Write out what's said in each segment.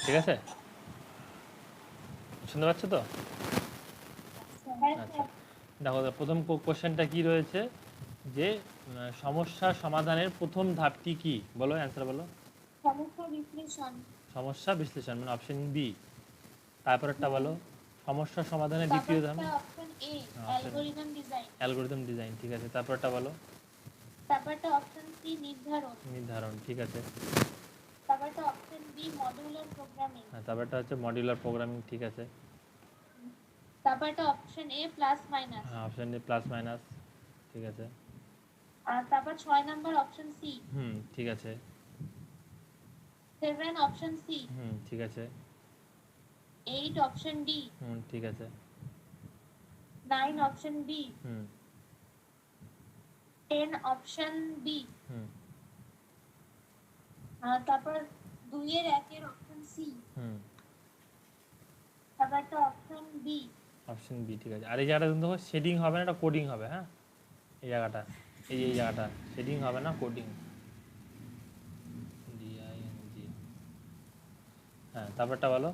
ঠিক আছে, শুনতে পাচ্ছ তো? আচ্ছা, দেখো প্রথম কোশ্চেনটা কি রয়েছে যে সমস্যা সমাধানের প্রথম ধাপটি কি, বলো অ্যান্সার বলো। সমস্যা বিশ্লেষণ। সমস্যা বিশ্লেষণ মানে অপশন বি। তারপরেরটা বলো সমস্যা সমাধানের দ্বিতীয় ধাপ। তারপরটা option A, option algorithm design. Algorithm design, ঠিক আছে। তারপরটা বলো তারপরটা অপশন সি, নির্ধারণ। নির্ধারণ, ঠিক আছে। তারপরটা অপশন বি, মডিউলার প্রোগ্রামিং। হ্যাঁ, তারপরটা হচ্ছে মডিউলার প্রোগ্রামিং, ঠিক আছে। তারপরটা অপশন এ, প্লাস মাইনাস। হ্যাঁ, অপশন ডি প্লাস মাইনাস, ঠিক আছে। আর তারপর 6 নম্বর অপশন সি। ঠিক আছে। 7 অপশন সি। ঠিক আছে। 8 অপশন ডি। ঠিক আছে। 9 অপশন বি। হুম 10 অপশন বি। হুম তারপর 2 এর 1 অপশন সি। হুম তারপর একটা অপশন বি। অপশন বি, ঠিক আছে। আর এই জায়গাটা কিন্তু শেডিং হবে না, এটা কোডিং হবে। হ্যাঁ, এই জায়গাটা, এই জায়গাটা শেডিং হবে না, কোডিং। ডিআইএনজি। হ্যাঁ, তারপরটা বলো।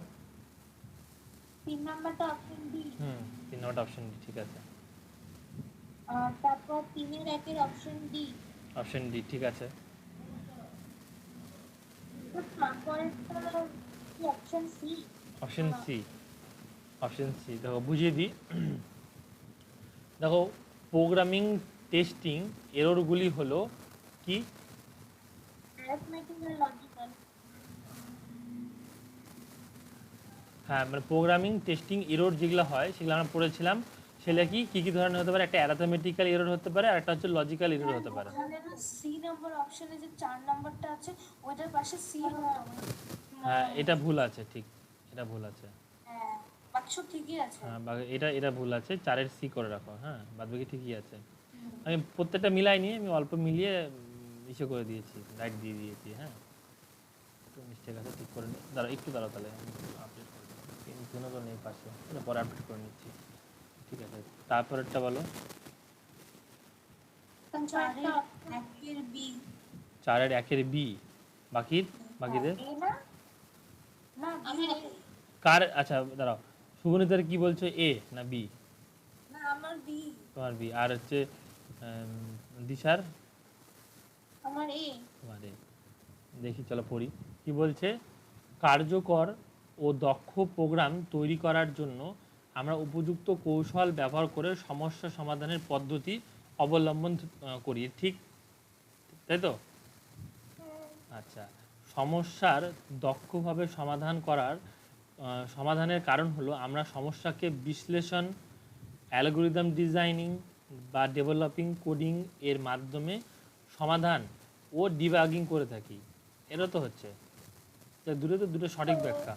3 নম্বরটা অপশন ডি। 3 নম্বরটা অপশন ডি, ঠিক আছে। তারপর 3-এর 1 অপশন ডি। অপশন ডি, ঠিক আছে। তারপরেরটা কি option C? Option C. Option C, দেখো বুঝিয়ে দিই। দেখো প্রোগ্রামিং টেস্টিং এররগুলি হলো কি? অ্যারিথমেটিক আর লজিক্যাল। হ্যাঁ, মানে প্রোগ্রামিং টেস্টিং এরর যেগুলো হয় সেগুলো আমরা পড়েছিলাম। সেগুলো কি কি ধরনের হতে পারে? একটা অ্যারিথমেটিক্যাল এরর হতে পারে, আর একটা হচ্ছে লজিক্যাল এরর হতে পারে। ওখানে না সি নম্বর অপশনে যে 4 নম্বরটা আছে ওইটার পাশে সি হতো। হ্যাঁ, এটা ভুল আছে, ঠিক, এটা ভুল আছে। হ্যাঁ, বাকি সব ঠিকই আছে। হ্যাঁ, এটা এটা ভুল আছে, 4-এর সি করে রাখো। হ্যাঁ, বাদ বাকি ঠিকই আছে। আমি প্রত্যেকটা মিলাইনি, আমি অল্প মিলিয়ে ইসে করে দিয়েছি, রাইট দিয়ে দিয়েছি। হ্যাঁ, একটু মিস্টেক আছে, ঠিক করে নিই। দাঁড়াও একটু, দাঁড়াও তাহলে আপডেট করে দিই। তিনজনও তো নেই পাশে, এটা পরে আপডেট করে নিচ্ছি। ঠিক আছে, তারপরেরটা বলো। 4-এর বি। 4-এর 1-এর বি, বাকির বাকিদের এ না, না বি হবে। কার? আচ্ছা দাঁড়াও, সুগণিতার কি বলছো, এ না বি? না, আমার বি। তোমার বি। আর হচ্ছে দিশার? আমার এ। তোমার এ। দেখি, চলো পড়ি কি বলছে। কার্যকর ও দক্ষ প্রোগ্রাম তৈরি করার জন্য আমরা উপযুক্ত কৌশল ব্যবহার করে সমস্যা সমাধানের পদ্ধতি অবলম্বন করি, ঠিক তাই তো? আচ্ছা, সমস্যার দক্ষভাবে সমাধান করার সমাধানের কারণ হলো আমরা সমস্যাকে বিশ্লেষণ, অ্যালগরিদম ডিজাইনিং বা ডেভেলপিং কোডিং এর মাধ্যমে সমাধান ও ডিবাগিং করে থাকি। এটা তো হচ্ছে, দুটো সঠিক ব্যাখ্যা।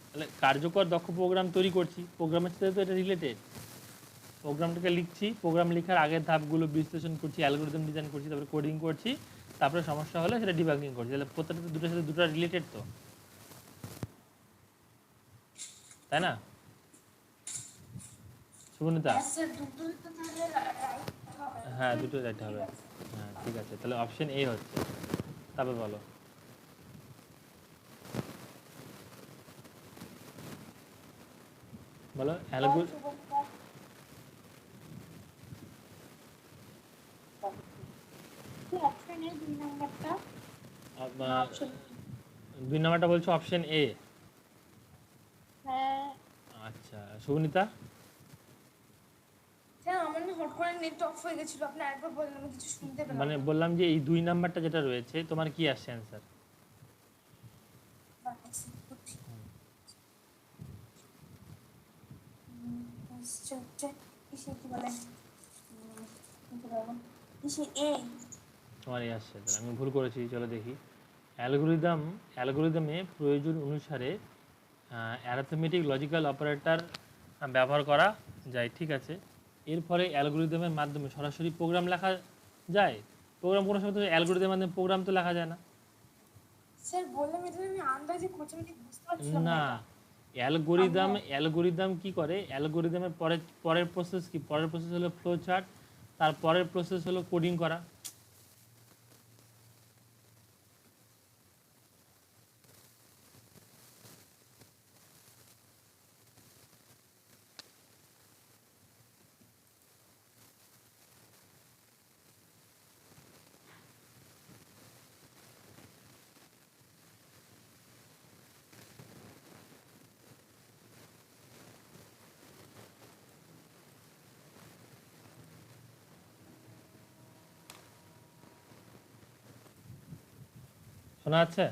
তাহলে কার্যকর দক্ষ প্রোগ্রাম তৈরি করছি, প্রোগ্রামের সাথে তো এটা রিলেটেড। প্রোগ্রামটাকে লিখছি, প্রোগ্রাম লেখার আগের ধাপগুলো বিশ্লেষণ করছি, অ্যালগরিদম ডিজাইন করছি, তারপরে কোডিং করছি, তারপরে সমস্যা হলে সেটা ডিবাগিং করছি। তাহলে প্রত্যেকটা দুটোর সাথে দুটো রিলেটেড তো, তাই না সুবর্ণিতা? হ্যাঁ, দুটো রাইট হবে। হ্যাঁ, ঠিক আছে, তাহলে অপশন এ হচ্ছে। তারপর বলো। বলো অপশন এ 2 নম্বরটা। 2 নম্বরটা বলছো অপশন এ। হ্যাঁ, আচ্ছা, সুবর্ণিতা? স্যার আমার না হট করে নেট অফ হয়ে গেছিল, আপনি একবার বললেন আমি কিছু শুনতে পেলাম মানে না। বললাম যে এই 2 নাম্বারটা যেটা রয়েছে তোমার কি আসছে অ্যান্সার? তোমার এই আসছে, তাহলে আমি ভুল করেছি, চলো দেখি। অ্যালগোরিদমে প্রয়োজন অনুসারে অ্যারিথমেটিক লজিক্যাল অপারেটর ব্যবহার করা যায়, ঠিক আছে। এর ফলে অ্যালগোরিদমের মাধ্যমে সরাসরি প্রোগ্রাম লেখা যায়। প্রোগ্রাম কোনো সময় তো অ্যালগোরিদমের মাধ্যমে প্রোগ্রাম তো লেখা যায় না। স্যার বললাম এটা আমি আন্দাজে করছি, আমি ঠিক বুঝতে পারছিলাম না না, এটা। অ্যালগোরিদম কি করে, অ্যালগোরিদমের পরের প্রসেস কি? পরের প্রসেস হলো ফ্লো চার্ট, তার পরের প্রসেস হলো কোডিং করা। শোনা যাচ্ছে?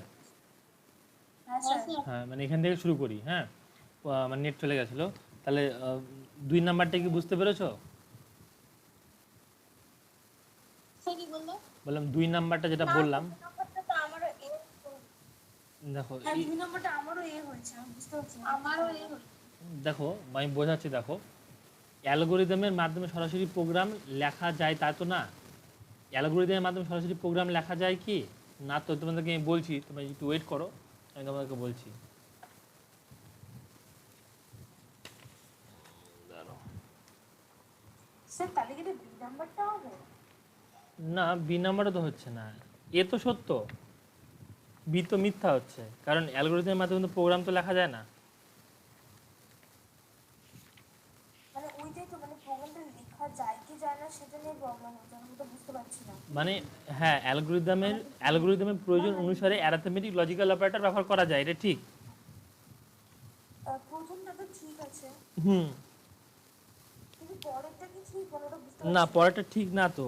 হ্যাঁ স্যার। হ্যাঁ, মানে এখান থেকে শুরু করি। হ্যাঁ, মানে নেট চলে গেছিলো। তাহলে 2 নাম্বারটা কি বুঝতে পেরেছো? স্যার কি বললো? বললাম 2 নাম্বারটা যেটা বললাম, নাম্বারটা তো আমারও এ দেখো হ্যাঁ 2 নম্বরটা আমারও এ হয়েছে, আমি বুঝতে পারছি না। আমারও এ হলো। দেখো আমি বোঝাচ্ছি। দেখো, অ্যালগোরিদমের মাধ্যমে সরাসরি প্রোগ্রাম লেখা যায় তা তো না। অ্যালগোরিদমের মাধ্যমে সরাসরি প্রোগ্রাম লেখা যায় কি না? তো তোমাদেরকে আমি বলছি, তোমরা একটু ওয়েট করো, আমি তোমাদেরকে বলছি। স্যার তাহলে কি 2 নাম্বারটা হবে? না, বি নাম্বারও তো হচ্ছে না। এ তো সত্য, বি তো মিথ্যা হচ্ছে, কারণ অ্যালগোরিদমের মাধ্যমে তো প্রোগ্রাম তো লেখা যায় না। মানে ওইটাই তো, মানে প্রোগ্রামটা লেখা যায় কি যায় না সেটা নিয়ে প্রবলেম হচ্ছে, আমি তো বুঝতে পারছি না। মানে হ্যাঁ, অ্যালগোরিদমের প্রয়োজন অনুসারে অ্যারিথমেটিক লজিক্যাল অপারেটর ব্যবহার করা যায়, এটা ঠিক। প্রথমটা তো ঠিক আছে, হুম। কিন্তু পরেরটা কি ঠিক হলো ওটা বুঝতে না, পারছি না। পরেরটা ঠিক না তো।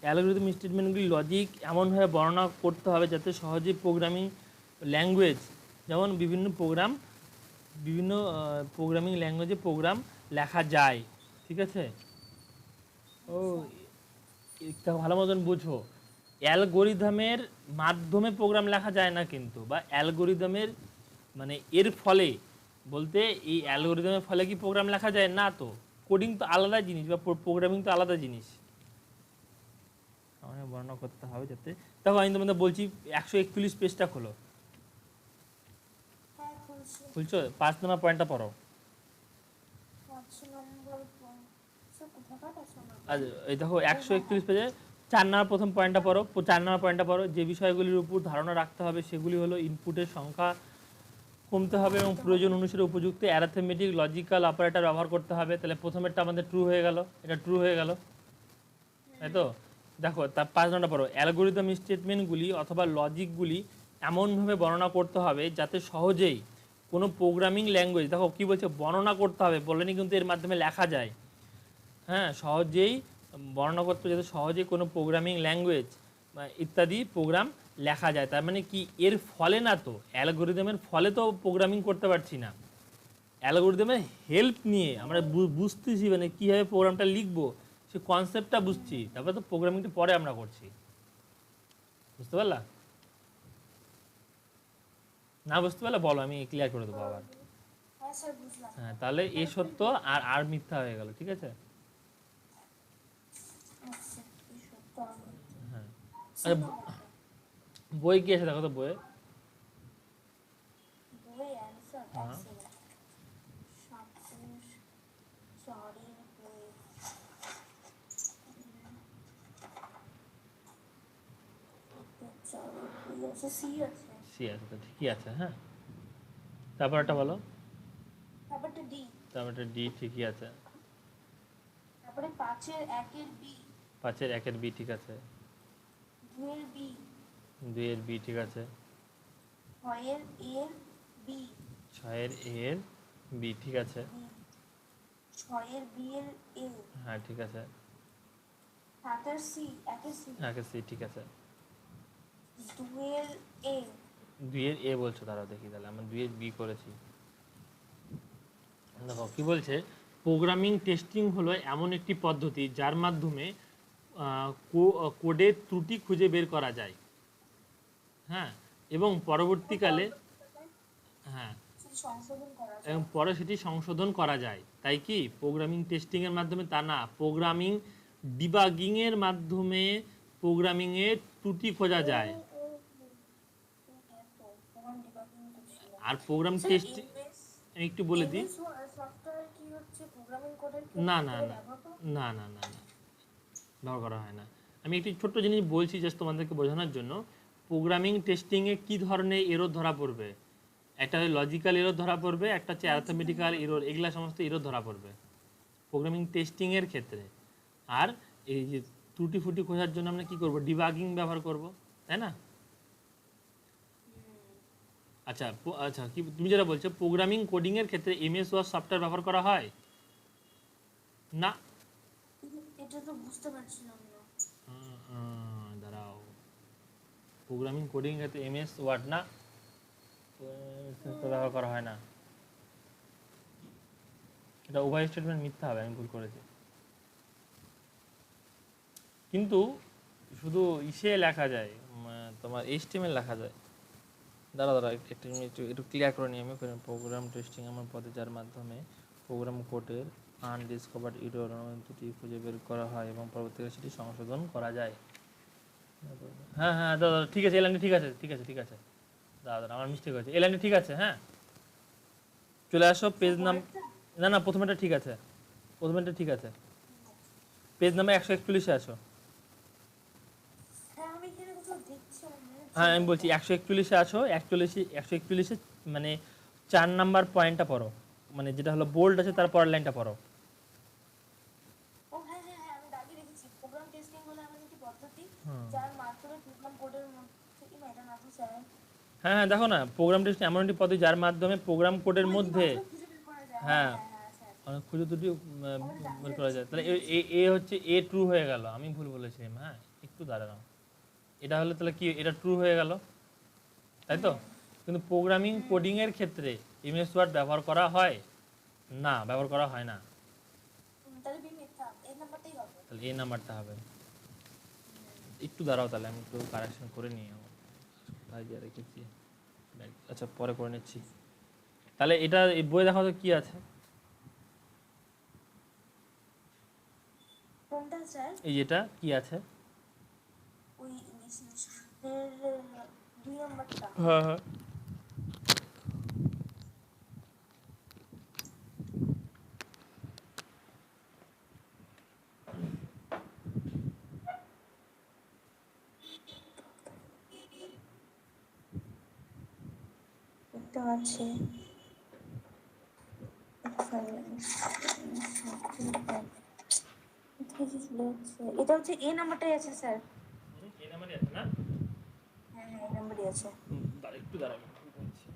অ্যালগোরিদম স্টেটমেন্টগুলি লজিক এমনভাবে বর্ণনা করতে হবে যাতে সহজেই প্রোগ্রামিং ল্যাঙ্গুয়েজ, যেমন বিভিন্ন প্রোগ্রামিং ল্যাঙ্গুয়েজে প্রোগ্রাম লেখা যায়। ঠিক আছে? ও, এটা ভালো মতন বুঝো। অ্যালগোরিদমের মাধ্যমে প্রোগ্রাম লেখা যায় না কিন্তু, বা অ্যালগোরিদমের মানে এর ফলে বলতে, এই অ্যালগোরিদমের ফলে কি প্রোগ্রাম লেখা যায় না তো। কোডিং তো আলাদা জিনিস, বা প্রোগ্রামিং তো আলাদা জিনিস। আমাকে বর্ণনা করতে হবে যাতে, দেখো আমি তোমাদের বলছি 141 পেজটা খোলো। হ্যাঁ খুলছি। খুলছো? 5 নম্বর পয়েন্টটা পড়ো। 5 নম্বর স্যার কোথাকার আছে আমার? আর এই দেখো 141 পেজে 4 নম্বর প্রথম পয়েন্টটা পড়ো। 4 নম্বর পয়েন্টটা পড়ো। যে বিষয়গুলির উপর ধারণা রাখতে হবে সেগুলি হলো ইনপুটের সংখ্যা কমতে হবে এবং প্রয়োজন অনুসারে উপযুক্ত অ্যারিথমেটিক লজিক্যাল অপারেটর ব্যবহার করতে হবে। তাহলে প্রথমেরটা আমাদের ট্রু হয়ে গেল, এটা ট্রু হয়ে গেল, তাই তো? দেখো তার 5 নম্বরটা পড়ো। অ্যালগোরিদম স্টেটমেন্টগুলি অথবা লজিকগুলি এমনভাবে বর্ণনা করতে হবে যাতে সহজেই কোনো প্রোগ্রামিং ল্যাঙ্গুয়েজ, দেখো কি বলছে, বর্ণনা করতে হবে, বলেনি কিন্তু এর মাধ্যমে লেখা যায়। হ্যাঁ, সহজেই বর্ণনা করতে হবে যাতে সহজেই কোনো প্রোগ্রামিং ল্যাঙ্গুয়েজ ইত্যাদি প্রোগ্রাম লেখা যায়। তার মানে কি, এর ফলে না তো, অ্যালগোরিদমের ফলে তো প্রোগ্রামিং করতে পারছি না, অ্যালগোরিদমের হেল্প নিয়ে আমরা বুঝতেছি মানে কীভাবে প্রোগ্রামটা লিখবো, সে কনসেপ্টটা বুঝছি, তারপরে তো প্রোগ্রামিংটা পরে আমরা করছি। বুঝতে পারলা? না বুঝতে পারলে বলো, আমি ক্লিয়ার করে দেবো আবার। হ্যাঁ স্যার বুঝলাম। হ্যাঁ, তাহলে এ সত্য আর আর মিথ্যা হয়ে গেল। ঠিক আছে? আচ্ছা এই সত্য আমি। হ্যাঁ। সি আচ্ছা, নম্বরটা বই কি আছে দেখো তো বইয়ে। বই অ্যান্সার হ্যাঁ। সাপোজ সরি বই সরি বই আছে, সি আছে, সি আছে তো ঠিকই আছে। হ্যাঁ, তারপর একটা বলো। তারপরটা ডি, তারপরটা ডি ঠিকই আছে। তারপরে 5-এর 1-এর বি, 5-এর 1-এর বি ঠিক আছে। 2-এর বি, 2-এর বি ঠিক আছে। 6-এর এর বি, 6-এর এর বি ঠিক আছে। 6-এর বি এর এ, হ্যাঁ ঠিক আছে। 7-এর সি, 1-এর সি, 1-এর সি ঠিক আছে। 2-এর এ, 2-এর এ বলছো, দাঁড়াও দেখি, তাহলে আমরা 2-এর বি করেছি। দেখো কি বলছে, প্রোগ্রামিং টেস্টিং হলো এমন একটি পদ্ধতি যার মাধ্যমে কোডের ত্রুটি খুঁজে বের করা যায়। হ্যাঁ, এবং পরবর্তীকালে, হ্যাঁ, সেটা সংশোধন করা যায়। এবং পরে সেটি সংশোধন করা যায়। তাই কি প্রোগ্রামিং টেস্টিংয়ের মাধ্যমে তা না, প্রোগ্রামিং ডিবাগিংয়ের মাধ্যমে প্রোগ্রামিংয়ের ত্রুটি খোঁজা যায়। আর প্রোগ্রাম টেস্টিং আমি একটু বলে দিই। সফটওয়্যার কি হচ্ছে প্রোগ্রামিং কোডের না না না না না না না, ব্যবহার করা হয় না। আমি একটি ছোট্ট জিনিস বলছি জাস্ট তোমাদেরকে বোঝানোর জন্য। প্রোগ্রামিং টেস্টিংয়ে কী ধরনের এরর ধরা পড়বে, একটা লজিক্যাল এরর ধরা পড়বে, একটা হচ্ছে অ্যারিথমেটিক্যাল এরর, এগুলা সমস্ত এরর ধরা পড়বে প্রোগ্রামিং টেস্টিংয়ের ক্ষেত্রে। আর এই যে ত্রুটি ফুটি খোঁজার জন্য আমরা কী করবো, ডিবাগিং ব্যবহার করব, তাই না? আচ্ছা আচ্ছা, কি তুমি যেটা বলছো, প্রোগ্রামিং কোডিংয়ের ক্ষেত্রে এমএস ওয়ার্ড সফটওয়্যার ব্যবহার করা হয় না। এটা তো বুঝতে পারছিলাম না। দাঁড়াও, প্রোগ্রামিং কোডিং এতে এমএস ওয়ার্ড না, তো ব্যবহার করা হয় না। এটা উভয় স্টেটমেন্ট মিথ্যা হবে, আমি ভুল করেছি। কিন্তু শুধু ইসে লেখা যায়, তোমার এইচটিএমএল লেখা যায়। দাঁড়া একটু একটু ক্লিয়ার করে নিই আমি। প্রোগ্রাম টেস্টিং এমন পদ্ধতি যার মাধ্যমে প্রোগ্রাম কোডের আনডিসকভার্ড এরর দুটি খুঁজে বের করা হয় এবং পরবর্তীকালে সেটি সংশোধন করা যায়। হ্যাঁ হ্যাঁ দাদা ঠিক আছে, এই লাইনটা ঠিক আছে, ঠিক আছে ঠিক আছে দাদা, আমার মিস্টেক হয়েছে, এই লাইনটা ঠিক আছে। হ্যাঁ চলে আসো পেজ নাম, না না প্রথমেটা ঠিক আছে, প্রথমেটা ঠিক আছে, পেজ নাম্বার 141-এ আসো। হ্যাঁ আমি এখানে কোথাও দেখছি না। হ্যাঁ আমি বলছি 141-এ আসো, 141-এ মানে 4 নাম্বার পয়েন্টটা পড়ো, মানে যেটা হলো বোল্ড আছে তার পরের লাইনটা পড়ো। ও হ্যাঁ হ্যাঁ হ্যাঁ, আমি দাগিয়ে রেখেছি। প্রোগ্রাম টেস্টিং হলো এমন একটি পদ্ধতি হুম। যার মাধ্যমে প্রোগ্রাম কোডের মধ্যে এটা না তো স্যার হ্যাঁ হ্যাঁ দেখো না, প্রোগ্রাম টেস্টিং এমন একটি পদ্ধতি যার মাধ্যমে প্রোগ্রাম কোডের মধ্যে খুঁজে বের করা যায়। হ্যাঁ হ্যাঁ স্যার। অনেক খুঁজে দুটি বের করা যায়। তাহলে এ হচ্ছে এ ট্রু হয়ে গেল, আমি ভুল বলেছিলাম। হ্যাঁ একটু দাঁড়াও, এটা হলে তাহলে কি এটা ট্রু হয়ে গেল, তাই তো? কিন্তু প্রোগ্রামিং কোডিং এর ক্ষেত্রে এমএস ওয়ার্ড ব্যবহার করা হয় না, ব্যবহার করা হয় না। তাহলে বি মিথ্যা, এই নাম্বারটাই হবে। তাহলে এই নাম্বারটা হবে। একটু দাঁড়াও তাহলে আমি একটু কারেকশন করে নিই, ভাই দিয়ে রেখেছি। আচ্ছা পরে করে নিচ্ছি। তাহলে এটা এই বই দেখা তো কি আছে, কোনটা স্যার? এই যেটা কি আছে? ওই ইংলিশের 2 নাম্বারটা। হ্যাঁ হ্যাঁ একটা আছে এটা হচ্ছে এ নাম্বারটাই আছে স্যার। এই নাম্বারই আছে না? হ্যাঁ হ্যাঁ এই নাম্বারই আছে। একটু দাঁড়াও বলছি।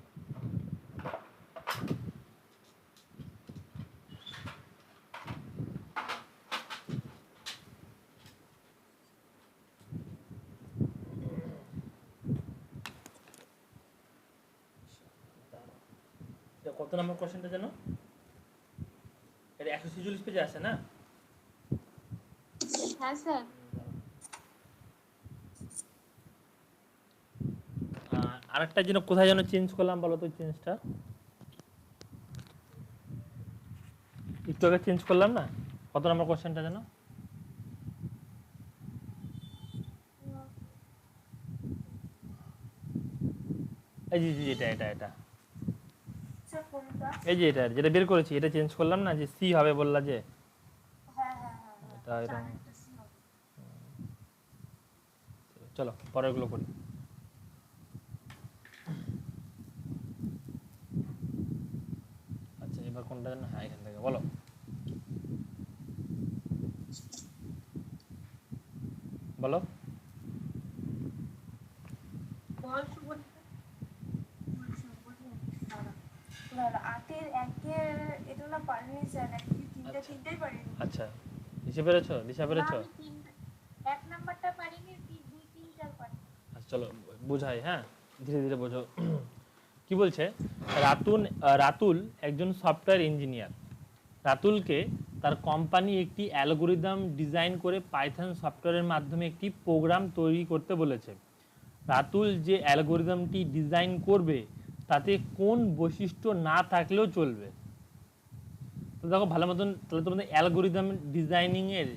কত নম্বর কোশ্চেনটা জানো? এটা 146 পেজে আছে না? হ্যাঁ স্যার। আরেকটা যেন কোথায় যেন চেঞ্জ করলাম বলো তো, চেঞ্জটা একটু আগে চেঞ্জ করলাম না, কত নম্বর কোশ্চেনটা যেন? এই যে এটা এটা এটা স্যার কোনটা? এই যে এটা যেটা বের করেছি, এটা চেঞ্জ করলাম না, যে সি হবে বললা যে, হ্যাঁ হ্যাঁ হ্যাঁ এটা এটা চারটা সি হবে। চলো পরেরগুলো করি। আচ্ছা এবার কোনটা যেন? হ্যাঁ এখান থেকে বলো। বলো না না 8-এর 1-এর এটা না পারিনি স্যার, অ্যাকচুয়ালি তিনটা তিনটাই পারিনি। আচ্ছা দিশা পেরেছো, দিশা পেরেছো? আমি 1 নাম্বারটা পারিনি, 2, 3, 4 পারি। আচ্ছা চলো বোঝাই, হ্যাঁ ধীরে ধীরে বোঝো। কি বলছে, রাতুল একজন সফটওয়্যার ইঞ্জিনিয়ার। রাতুলকে তার কোম্পানি একটি অ্যালগোরিদম ডিজাইন করে পাইথন সফটওয়্যারের মাধ্যমে একটি প্রোগ্রাম তৈরি করতে বলেছে। রাতুল যে অ্যালগোরিদমটি ডিজাইন করবে তাতে কোন বৈশিষ্ট্য না থাকলেও চলবে। তো দেখো ভালো মতন, তাহলে তোমাদের অ্যালগোরিদম ডিজাইনিংয়ের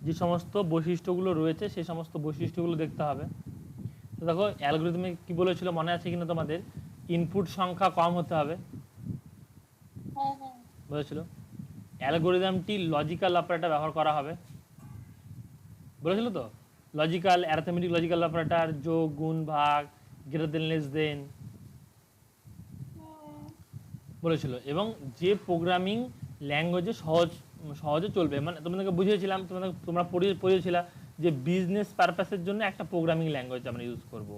যে সমস্ত বৈশিষ্ট্যগুলো রয়েছে সেই সমস্ত বৈশিষ্ট্যগুলো দেখতে হবে। তো দেখো অ্যালগোরিদমে কি বলেছিল মনে আছে কিনা তোমাদের? ইনপুট সংখ্যা কম হতে হবে, হ্যাঁ হ্যাঁ বলেছিল। অ্যালগোরিদমটি লজিক্যাল অপারেটর ব্যবহার করা হবে, বলেছিল তো। লজিক্যাল অ্যারিথমেটিক লজিক্যাল অপারেটর, যোগ গুণ ভাগ, গ্রেটার দেন লেস দেন বলেছিল। এবং যে প্রোগ্রামিং ল্যাঙ্গুয়েজে সহজে চলবে, মানে তোমাদেরকে বুঝিয়েছিলাম, তোমরা পড়িয়েছিলাম যে বিজনেস পারপাসের জন্য একটা প্রোগ্রামিং ল্যাঙ্গুয়েজ আমরা ইউজ করব,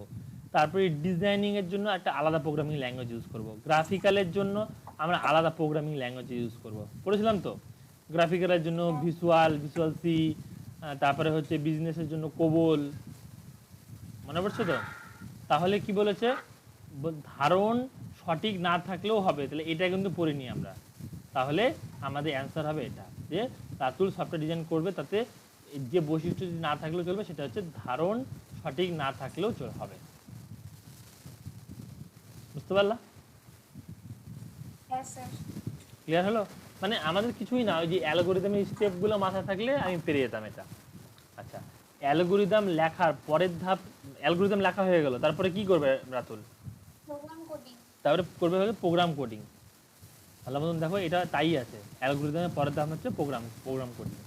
তারপরে ডিজাইনিংয়ের জন্য একটা আলাদা প্রোগ্রামিং ল্যাঙ্গুয়েজ ইউজ করব, গ্রাফিক্যালের জন্য আমরা আলাদা প্রোগ্রামিং ল্যাঙ্গুয়েজ ইউজ করব, পড়েছিলাম তো। গ্রাফিক্যালের জন্য ভিজুয়াল সি, তারপরে হচ্ছে বিজনেসের জন্য কোবল, মনে পড়ছে তো? তাহলে কি বলেছে, ধারণ সঠিক না থাকলেও হবে, তাহলে এটা কিন্তু পড়িনি আমরা। তাহলে আমাদের অ্যান্সার হবে এটা, যে রাতুল সফটওয়্যার ডিজাইন করবে তাতে যে বৈশিষ্ট্য যদি না থাকলেও চলবে, সেটা হচ্ছে ধারণ সঠিক না থাকলেও হবে। বুঝতে পারলা? হ্যাঁ স্যার। ক্লিয়ার হলো? মানে আমাদের কিছুই না, ওই যে অ্যালগোরিদমের স্টেপগুলো মাথায় থাকলে আমি পেরে যেতাম এটা। আচ্ছা, অ্যালগোরিদম লেখার পরের ধাপ, অ্যালগোরিদম লেখা হয়ে গেল, তারপরে কি করবে রাতুল? Programme coding. তারপরে করবে হচ্ছে প্রোগ্রাম কোডিং। ভালো মতন দেখো, এটা তাই আছে, অ্যালগোরিদমের পরের ধাপ হচ্ছে প্রোগ্রাম কোডিং।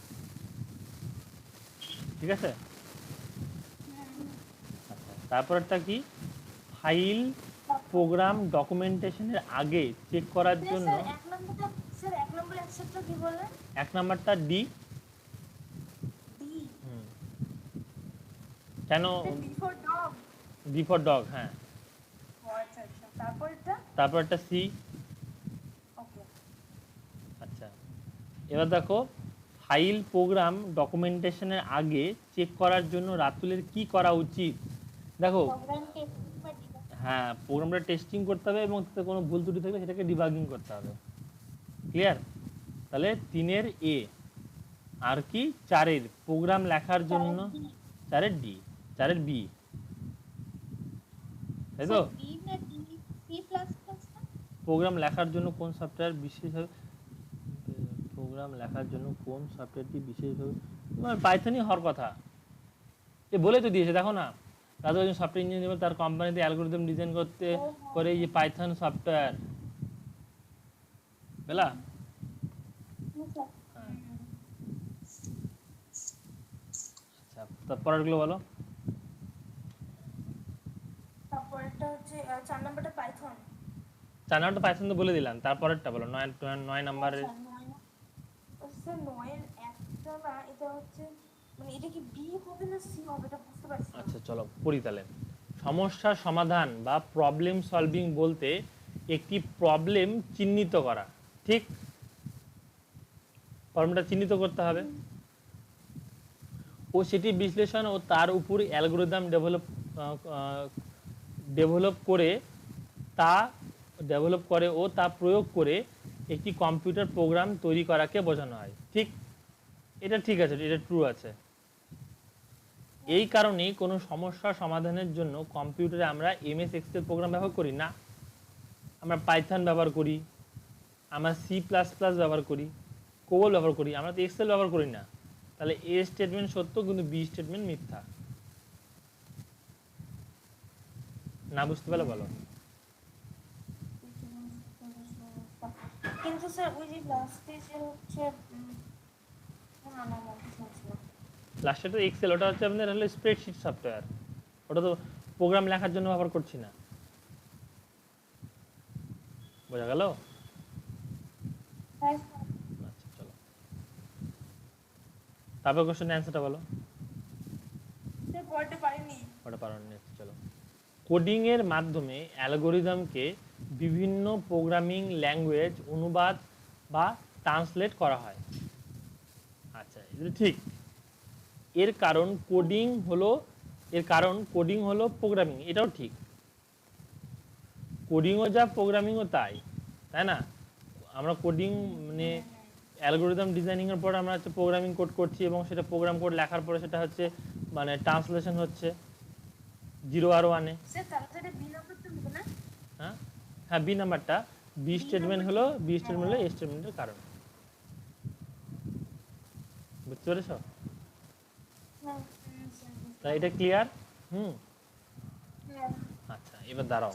ঠিক আছে? আচ্ছা, তারপরটা কি? ফাইল প্রোগ্রাম ডকুমেন্টেশনের আগে চেক করার জন্য স্যার এক নম্বর অ্যাকসেপ্টটা কি বললেন? এক নাম্বারটা ডি। ডি। কেন? Before dog. D for dog, হ্যাঁ। আচ্ছা আচ্ছা, তারপরটা? তারপরটা সি। ওকে। আচ্ছা, এবার দেখো, ফাইল প্রোগ্রাম ডকুমেন্টেশনের আগে চেক করার জন্য রাতুলের কি করা উচিত? দেখো, প্রোগ্রাম টেস্টিং বা ডিবাগ। হ্যাঁ, প্রোগ্রামটা টেস্টিং করতে হবে এবং তাতে কোনো ভুল ত্রুটি থাকলে সেটাকে ডিবাগিং করতে হবে। ক্লিয়ার? তাহলে 3-এর এ, আর কি 4-এর প্রোগ্রাম লেখার জন্য 4-এর ডি, 4-এর বি, তাই তো? বি না ডি, সি প্লাস প্লাস না? প্রোগ্রাম লেখার জন্য কোন সফটওয়্যার বিশেষভাবে, প্রোগ্রাম লেখার জন্য কোন সফটওয়্যারটি বিশেষভাবে, তোমার পাইথনই হওয়ার কথা। এ বলে তো দিয়েছে, দেখো না, রাজু একজন সফটওয়্যার ইঞ্জিনিয়ার, তার কোম্পানিতে অ্যালগোরিদম ডিজাইন করতে করে এই যে পাইথন সফটওয়্যার, বেলা? হ্যাঁ। আচ্ছা, তারপরেরগুলো বলো। তারপরটা হচ্ছে 4 নম্বরটা পাইথন। 4 নাম্বারটা পাইথন তো বলে দিলাম, তারপরেরটা বলো, 9 নাম্বারের। স্যার 9-এর একটা না, এটা হচ্ছে মানে এটা কি বি হবে না সি হবে, এটা বুঝতে পারছি না। আচ্ছা চলো পড়ি তাহলে। সমস্যার সমাধান বা প্রবলেম সলভিং বলতে একটি প্রবলেম চিহ্নিত করা, ঠিক? প্রবলেমটা চিহ্নিত করতে হবে ও সেটি বিশ্লেষণ ও তার উপর অ্যালগোরিদম ডেভেলপ করে ও তা প্রয়োগ করে একটি কম্পিউটার প্রোগ্রাম তৈরি করাকে বোঝানো হয়, ঠিক? এটা ঠিক আছে, এটা ট্রু আছে। এই কারণেই কোনো সমস্যা সমাধানের জন্য কম্পিউটারে আমরা এমএস এক্সেল প্রোগ্রাম ব্যবহার করি না, আমরা পাইথন ব্যবহার করি, আমরা সি প্লাস প্লাস ব্যবহার করি, কোবল ব্যবহার করি, আমরা তো এক্সেল ব্যবহার করি না। তাহলে এ স্টেটমেন্ট সত্য কিন্তু বি স্টেটমেন্ট মিথ্যা। না বুঝতে পারলে বলো। কিন্তু স্যার ওই যে লাস্টে যে হচ্ছে না না না কিছু হচ্ছে না। লাস্টে তো এক্সেল, ওটা হচ্ছে আমাদের হলো স্প্রেডশিট সফটওয়্যার, ওটা তো প্রোগ্রাম লেখার জন্য ব্যবহার করছি না। বোঝা গেল? হ্যাঁ আচ্ছা চলো, তারপর কোশ্চেন অ্যান্সারটা বলো। স্যার পড়তে পারিনি। ওটা পারো না, চলো। কোডিং এর মাধ্যমে অ্যালগোরিদমকে বিভিন্ন প্রোগ্রামিং ল্যাঙ্গুয়েজ অনুবাদ বা ট্রান্সলেট করা হয়। আচ্ছা, এটা ঠিক। এর কারণ কোডিং হলো প্রোগ্রামিং, এটাও ঠিক। কোডিংও যা, প্রোগ্রামিংও তাই না? আমরা কোডিং মানে অ্যালগোরিদম ডিজাইনিং এর পর আমরা হচ্ছে প্রোগ্রামিং কোড করছি এবং সেটা প্রোগ্রাম কোড লেখার পরে সেটা হচ্ছে মানে ট্রান্সলেশন হচ্ছে 0 আর 1-এ। স্যার তাহলে তো এটা বি নাম্বারটা হবে না? হ্যাঁ হ্যাঁ, বি নাম্বারটা, বি স্টেটমেন্ট হলো এ স্টেটমেন্টের কারণ। বুঝতে পেরেছ? হ্যাঁ তাই এটা ক্লিয়ার? হ্যাঁ। আচ্ছা, এবার দাঁড়াও।